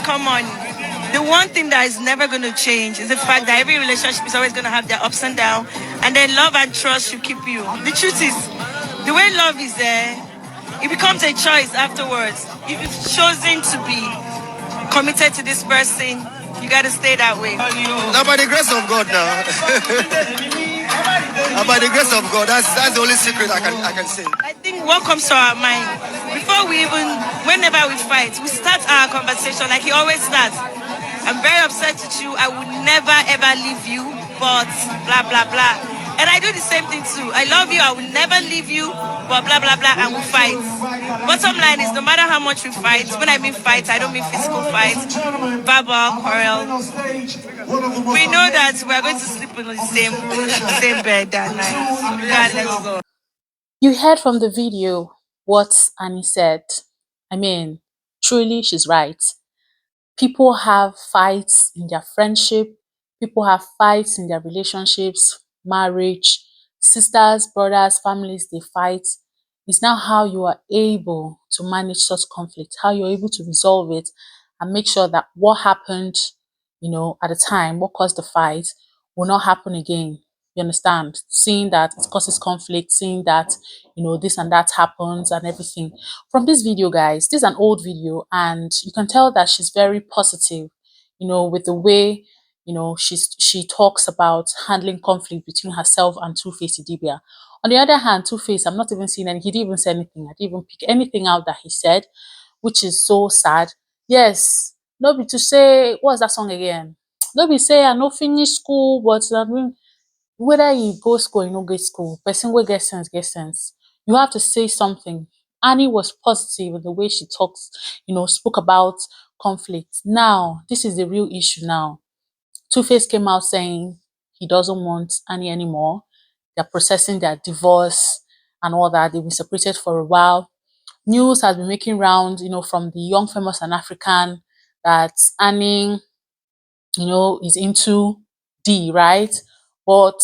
come on. The one thing that is never going to change is the fact that every relationship is always going to have their ups and downs, and then love and trust should keep you. The truth is, the way love is there, it becomes a choice afterwards. If you've chosen to be committed to this person, you got to stay that way. Now, by the grace of God, and by the grace of God, that's the only secret I can say. I think what comes to our mind before we even, whenever we fight, we start our conversation like he always starts. I'm very upset with you. I would never ever leave you, but blah blah blah. And I do the same thing too. I love you. I will never leave you, but blah blah blah. And we fight. Bottom line is, no matter how much we fight, when I mean fight, I don't mean physical fight, verbal quarrel. We know that we are going to sleep in the same bed that night, regardless. You heard from the video what Annie said. I mean, truly, she's right. People have fights in their friendship. People have fights in their relationships, marriage, sisters, brothers, families, they fight. It's now how you are able to manage such conflict, how you're able to resolve it and make sure that what happened, at the time, what caused the fight will not happen again. You understand? Seeing that it causes conflict, seeing that, this and that happens and everything. From this video, guys, this is an old video and you can tell that she's very positive, with the way, she talks about handling conflict between herself and Two-Face Idibia. On the other hand, Two-Face, I'm not even seeing any, he didn't even say anything. I didn't even pick anything out that he said, which is so sad. Yes, no be to say, what's that song again? No be say I no finish school, but I mean, whether you go school or you no go school, person will get sense, get sense. You have to say something. Annie was positive in the way she talks, spoke about conflict. Now, this is the real issue now. Two-Face came out saying he doesn't want Annie anymore. They're processing their divorce and all that. They've been separated for a while. News has been making rounds, from the Young, Famous and African that Annie, is into D, right? But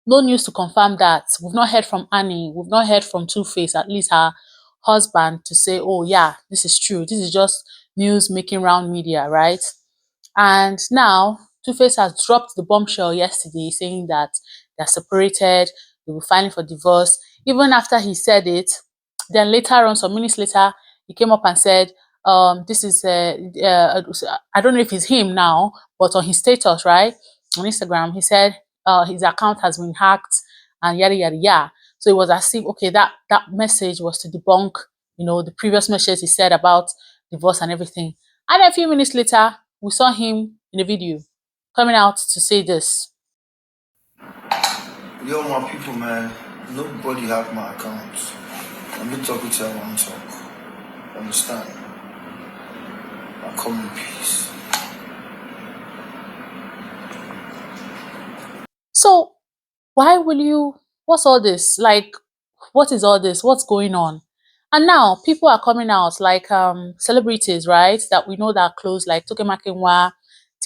no news to confirm that. We've not heard from Annie. We've not heard from Two-Face, at least her husband, to say, oh yeah, this is true. This is just news making round media, right? And now Two-Face has dropped the bombshell yesterday saying that they're separated, they will filing for divorce. Even after he said it, then later on, some minutes later, he came up and said, this is, I don't know if it's him now, but on his status, right, on Instagram, he said his account has been hacked and yada, yada, yada. So it was as if, okay, that message was to debunk, the previous message he said about divorce and everything. And a few minutes later, we saw him in a video coming out to say this. Yo, my people, man, nobody have my accounts. Let me talk with you, I want to talk. Understand? I come in peace. So, what's all this? Like, what is all this? What's going on? And now people are coming out, like celebrities, right? That we know that are close, like Toke Makinwa.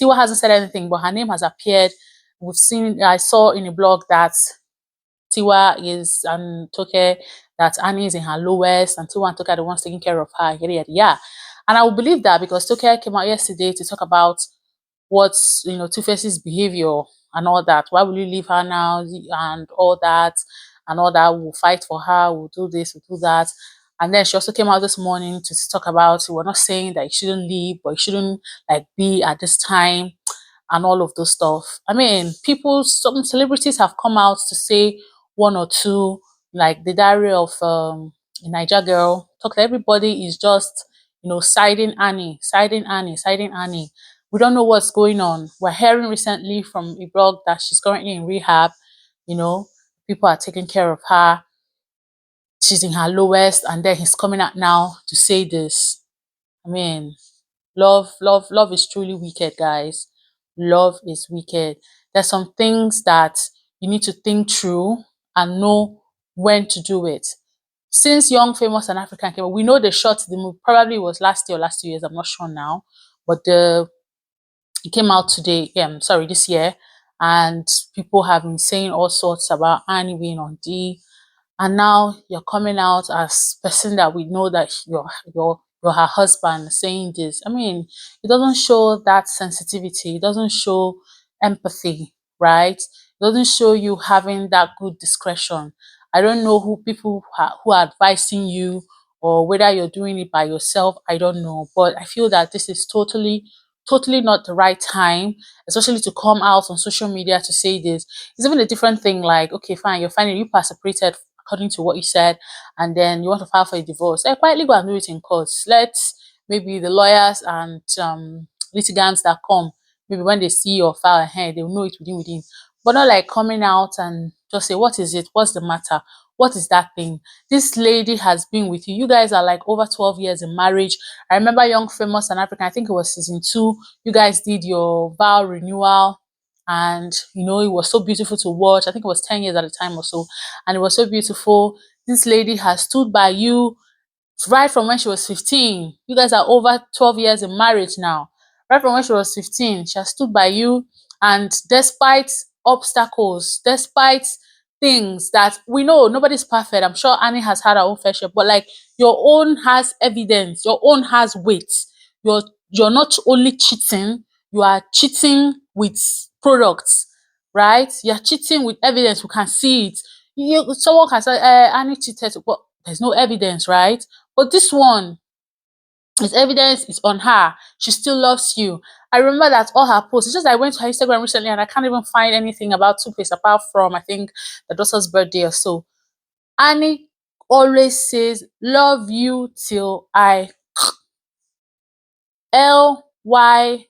Tiwa hasn't said anything, but her name has appeared. I saw in a blog that Tiwa is and Toke, that Annie is in her lowest, and Tiwa and Toke are the ones taking care of her, yada, yada, yada. And I will believe that because Toke came out yesterday to talk about what's, Two-Face's behavior and all that. Why will you leave her now and all that and all that? We'll fight for her, we'll do this, we'll do that. And then she also came out this morning to talk about, we're not saying that he shouldn't leave, but he shouldn't be at this time and all of those stuff. I mean, some celebrities have come out to say one or two, like the diary of a Niger girl. Talk to everybody is just, siding Annie. We don't know what's going on. We're hearing recently from a blog that she's currently in rehab. People are taking care of her. She's in her lowest, and then he's coming out now to say this. I mean, love is truly wicked, guys. Love is wicked. There's some things that you need to think through and know when to do it. Since Young, Famous and African came out, we know they shot the movie. Probably was last year or last 2 years. I'm not sure now, but it came out this year, and people have been saying all sorts about Annie being on D. And now you're coming out as person that we know that you're you're her husband saying this. I mean, it doesn't show that sensitivity. It doesn't show empathy, right? It doesn't show you having that good discretion. I don't know who who are advising you, or whether you're doing it by yourself. I don't know, but I feel that this is totally not the right time, especially to come out on social media to say this. It's even a different thing. Like, okay, fine, you're finding you are separated according to what you said, and then you want to file for a divorce. Quietly go and do it in court. Let maybe the lawyers and litigants that come, maybe when they see your file ahead, they'll know it within. But not like coming out and just say, what is it? What's the matter? What is that thing? This lady has been with you. You guys are like over 12 years in marriage. I remember Young, Famous, and African. I think it was season 2. You guys did your vow renewal, and it was so beautiful to watch. I think it was 10 years at the time or so, and it was so beautiful. This lady has stood by you right from when she was 15. You guys are over 12 years in marriage now. Right from when she was 15, she has stood by you. And despite obstacles, despite things that we know, nobody's perfect. I'm sure Annie has had her own fair share, but like, your own has evidence, your own has weight. You're not only cheating, you are cheating with products, right? You're cheating with evidence. We can see it. Someone can say, Annie cheated, but there's no evidence, right? But this one, his evidence is on her. She still loves you. I remember that all her posts. It's just I went to her Instagram recently and I can't even find anything about Two-Face apart from, I think, the daughter's birthday or so. Annie always says, love you till I LYTID.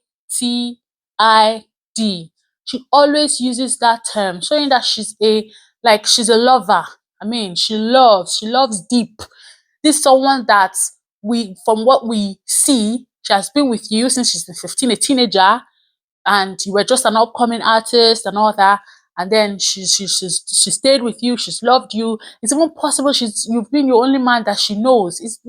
She always uses that term, showing that she's a lover. I mean, she loves deep. This is someone that from what we see, she has been with you since she's been 15, a teenager, and you were just an upcoming artist and all that. And then she stayed with you. She's loved you. It's even possible you've been your only man that she knows. It's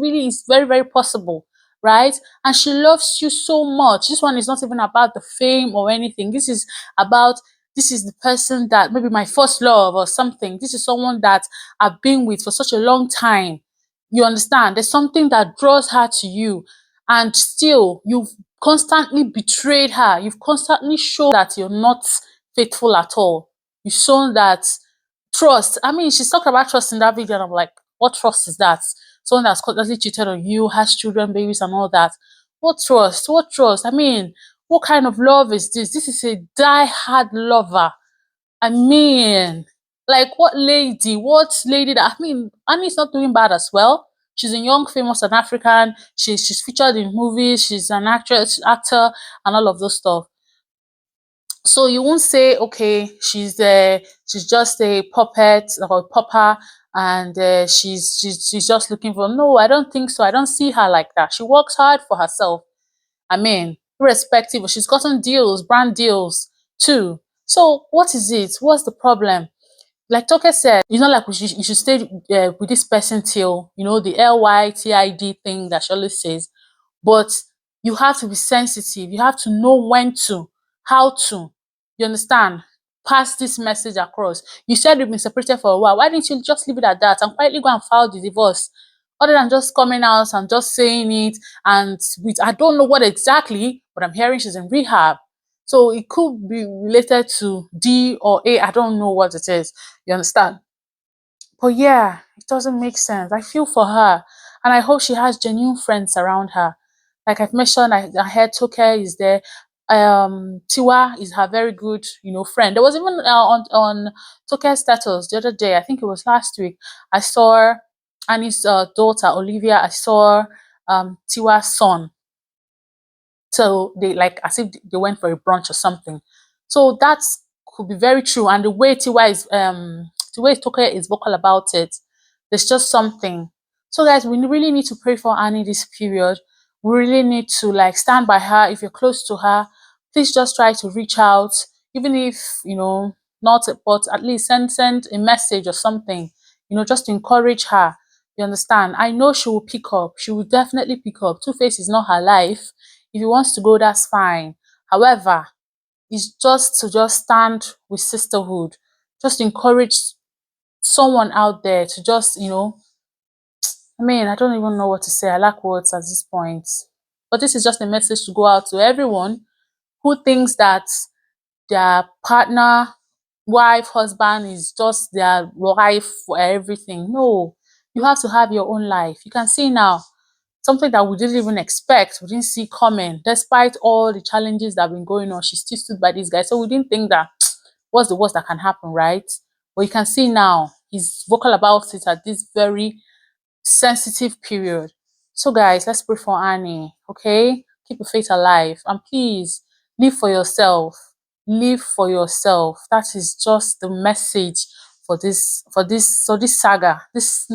very, very possible, right? And she loves you so much. This one is not even about the fame or anything. This is the person that maybe my first love or something. This is someone that I've been with for such a long time. You understand? There's something that draws her to you, and still you've constantly betrayed her. You've constantly shown that you're not faithful at all. You've shown that trust. I mean, she's talked about trust in that video, and I'm like, what trust is that? Someone that's constantly cheated on you, has children, babies, and all that. What trust? What trust? I mean, what kind of love is this? This is a die-hard lover. I mean, like, what lady that, I mean, Annie's not doing bad as well. She's a Young, Famous, and African. She's featured in movies. She's an actor, and all of those stuff. So you won't say, okay, she's just a puppet or a popper, and she's just looking for. No, I don't think so. I don't see her like that. She works hard for herself. I mean, irrespective, she's gotten deals, brand deals too. So what is it? What's the problem? Like Toke said, it's not like you should stay with this person till, the LYTID thing that she always says. But you have to be sensitive. You have to know when to, how to, you understand, pass this message across. You said you've been separated for a while. Why didn't you just leave it at that and quietly go and file the divorce? Other than just coming out and just saying it, and I don't know what exactly, but I'm hearing she's in rehab. So it could be related to D or A. I don't know what it is. You understand? But yeah, it doesn't make sense. I feel for her. And I hope she has genuine friends around her. Like I've mentioned, I heard Toke is there. Tiwa is her very good, friend. There was even on Toke's status the other day, I think it was last week, I saw Annie's daughter, Olivia. I saw Tiwa's son. So they, like, as if they went for a brunch or something. So that could be very true. And the way the way Toke is vocal about it, there's just something. So guys, we really need to pray for Annie this period. We really need to like stand by her. If you're close to her, please just try to reach out, even if not, but at least send a message or something. Just to encourage her. You understand? I know she will pick up. She will definitely pick up. Two-Face is not her life. If he wants to go, that's fine. However, it's just to stand with sisterhood. Just encourage someone out there to just, I mean, I don't even know what to say. I lack words at this point. But this is just a message to go out to everyone who thinks that their partner, wife, husband is just their life for everything. No, you have to have your own life. You can see now, something that we didn't even expect, we didn't see coming. Despite all the challenges that have been going on, she still stood by this guy. So we didn't think that what's the worst that can happen, right? But you can see now, he's vocal about it at this very sensitive period. So guys, let's pray for Annie, okay? Keep your faith alive and please live for yourself. Live for yourself. That is just the message for this saga, this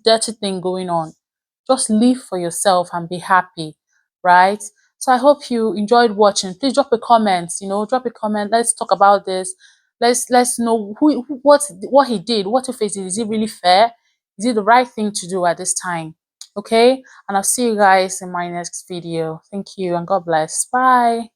dirty thing going on. Just live for yourself and be happy, right? So I hope you enjoyed watching. Please drop a comment, drop a comment. Let's talk about this. Let's know what he did. What he faced. Is it really fair? Is it the right thing to do at this time? Okay, and I'll see you guys in my next video. Thank you and God bless. Bye.